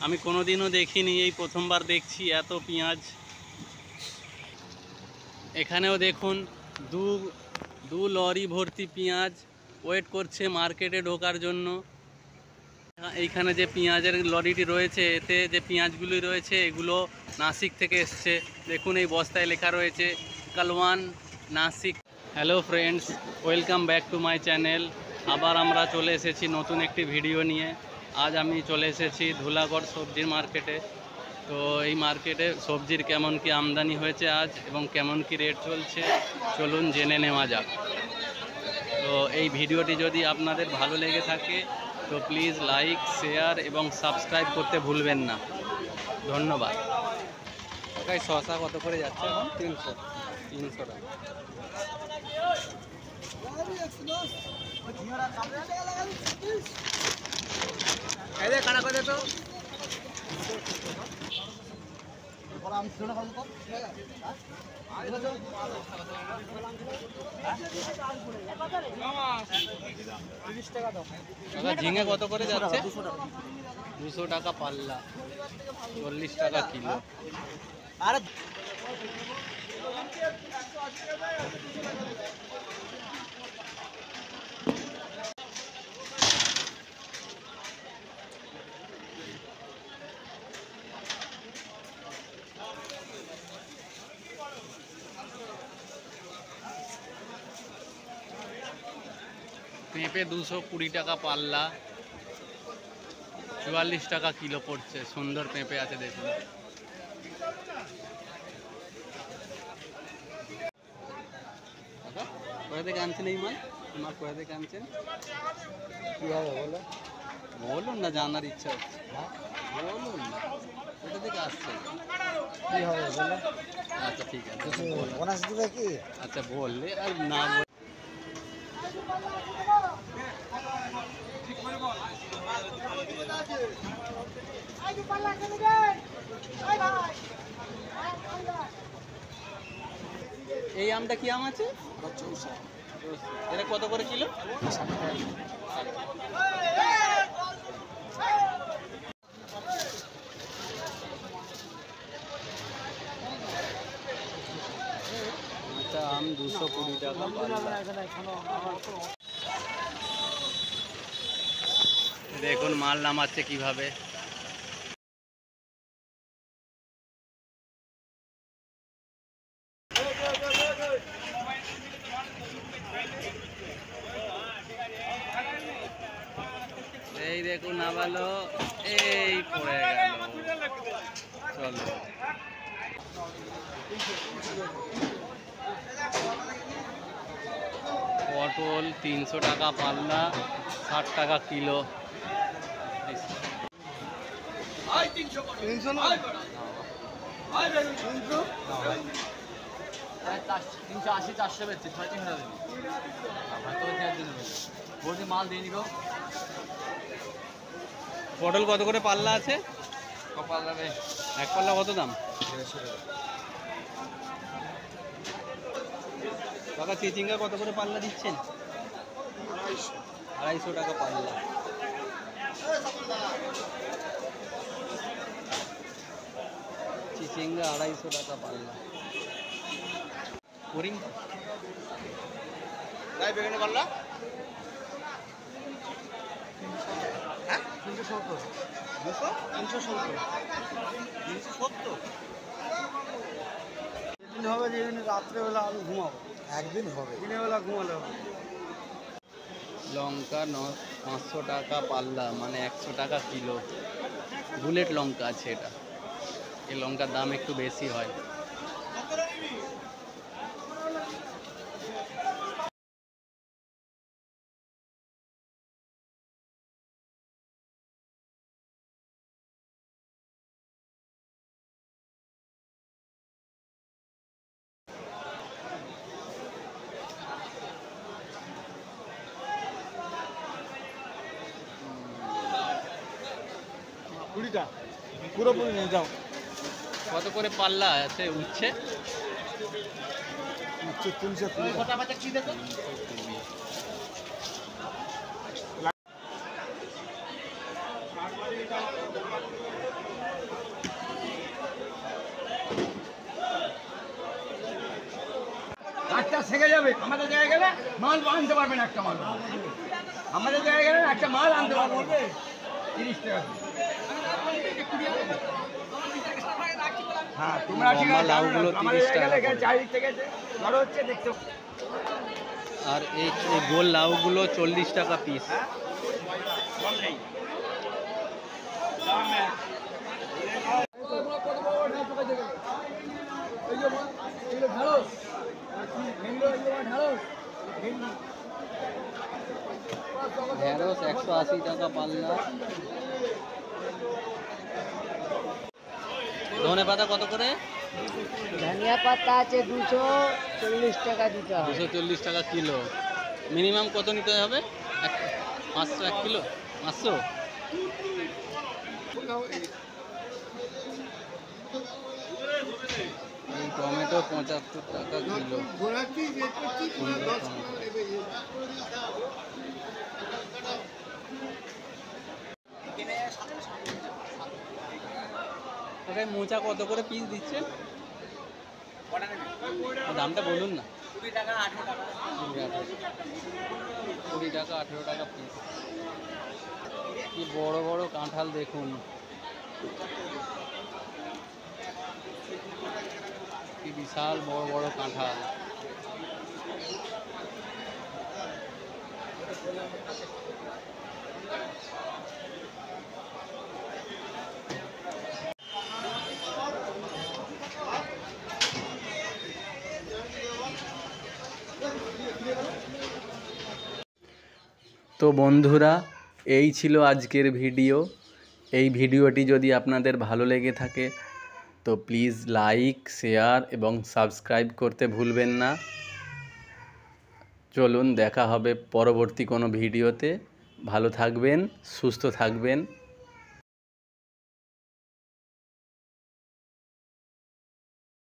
আমি কোনোদিনও দেখিনি, এই প্রথমবার দেখছি এত পেঁয়াজ। এখানেও দেখুন দু দু লরি ভর্তি পেঁয়াজ ওয়েট করছে মার্কেটে ঢোকার জন্য। এইখানে যে পেঁয়াজের লরিটি রয়েছে, এতে যে পেঁয়াজগুলি রয়েছে এগুলো নাসিক থেকে এসছে। দেখুন এই বস্তায় লেখা রয়েছে Kalwan Nashik. Hello friends, welcome back to my channel. আবার আমরা চলে এসেছি নতুন একটি ভিডিও নিয়ে। আজ আমি চলে এসেছি ধুলাগড় সবজির মার্কেটে। তো এই মার্কেটে সবজির কেমন কি আমদানি হয়েছে আজ এবং কেমন কি রেট চলছে চলুন জেনে নেওয়া যাক। তো এই ভিডিওটি যদি আপনাদের ভালো লেগে থাকে তো প্লিজ লাইক, শেয়ার এবং সাবস্ক্রাইব করতে ভুলবেন না। ধন্যবাদ। শসা কত করে যাচ্ছে এখন? 300 টাকা। ঝিঙে কত করে যাচ্ছে? 200 টাকা পাল্লা, 40 টাকা কিলো। পেঁপে 220 টাকা পাল্লা, 44 টাকা কিলো পড়ছে। সুন্দর পেঁপে আছে দেখুন। কোথা থেকে আনছেন এই মাল? মাল কোথা থেকে আনছেন? কীভাবে বলো? বলুন না, জানার ইচ্ছা হচ্ছে। বলুন না কোথা থেকে আসছে। কী হবে বলো? আচ্ছা ঠিক আছে, বোনাস দিবে কি? আচ্ছা বললে আর না এই আমটা কি আম আছে? এটা কত করে কিলো? আচ্ছা আম 220 টাকা পাল্লা। দেখুন মাল নামাচ্ছে কিভাবে। এই দেখুন নামালো, এই পড়ে গেল। চলো পটল 300 টাকা পাল্লা, 60 টাকা কিলো। 380 400 বেচছি, 350 মাল দিয়ে নিব। পটল কত করে পাল্লা আছে? এক পাল্লা কত দাম? কাকা চিচিঙ্গা কত করে পাল্লা দিচ্ছেন? 250 টাকা পাল্লা। চিচিঙ্গা 250 টাকা পাল্লা। করিম বেগুনি পাল্লা 370। 370 যেদিন হবে, যেদিন রাত্রেবেলা আমি ঘুমাবো। একদিন হবে, দিনের বেলা ঘুমালে হবে। লঙ্কা 500 টাকা পাল্লা, মানে 100 টাকা কিলো। বুলেট লঙ্কা আছে এটা। এই লঙ্কার দাম একটু বেশি হয়। কুড়িটা পুরোপুরি নিয়ে যাও। কত করে পাল্লা আছে উচ্ছে? 320। মালটা সেগে যাবে। আমাদের জায়গায় গেলে মাল আনতে পারবেন, একটা মাল আমাদের জায়গায় গেলে একটা মাল আনতে পারবেন 30 টাকা। হ্যাঁ তোমরা ঠিক আছে, লাউগুলো আমাদের 30 জায়গায় টাকা গেলে করে। চারিদিক থেকে বড় হচ্ছে দেখতে। আর এই গোল লাউগুলো 40 টাকা পিস। ঢেঁড়স 180 টাকা পাল্লা। ধনে পাতা কত করে? ধনিয়া পাতা আছে 240 টাকা দিতে হবে। 240 টাকা কিলো। মিনিমাম কত নিতে হবে? 500 1 কিলো? 500? এই টমেটো 75 টাকা কিলো। ওটাই মোচা কত করে পিস দিচ্ছে? দামটা বলুন না। 20 টাকা 18 টাকা পিস। কি বড় বড় কাঁঠাল দেখুন, কি বিশাল বড় বড় কাঁঠাল। তো বন্ধুরা, এই ছিল আজকের ভিডিও। এই ভিডিওটি যদি আপনাদের ভালো লেগে থাকে তো প্লিজ লাইক, শেয়ার এবং সাবস্ক্রাইব করতে ভুলবেন না। চলুন দেখা হবে পরবর্তী কোনো ভিডিওতে। ভালো থাকবেন, সুস্থ থাকবেন।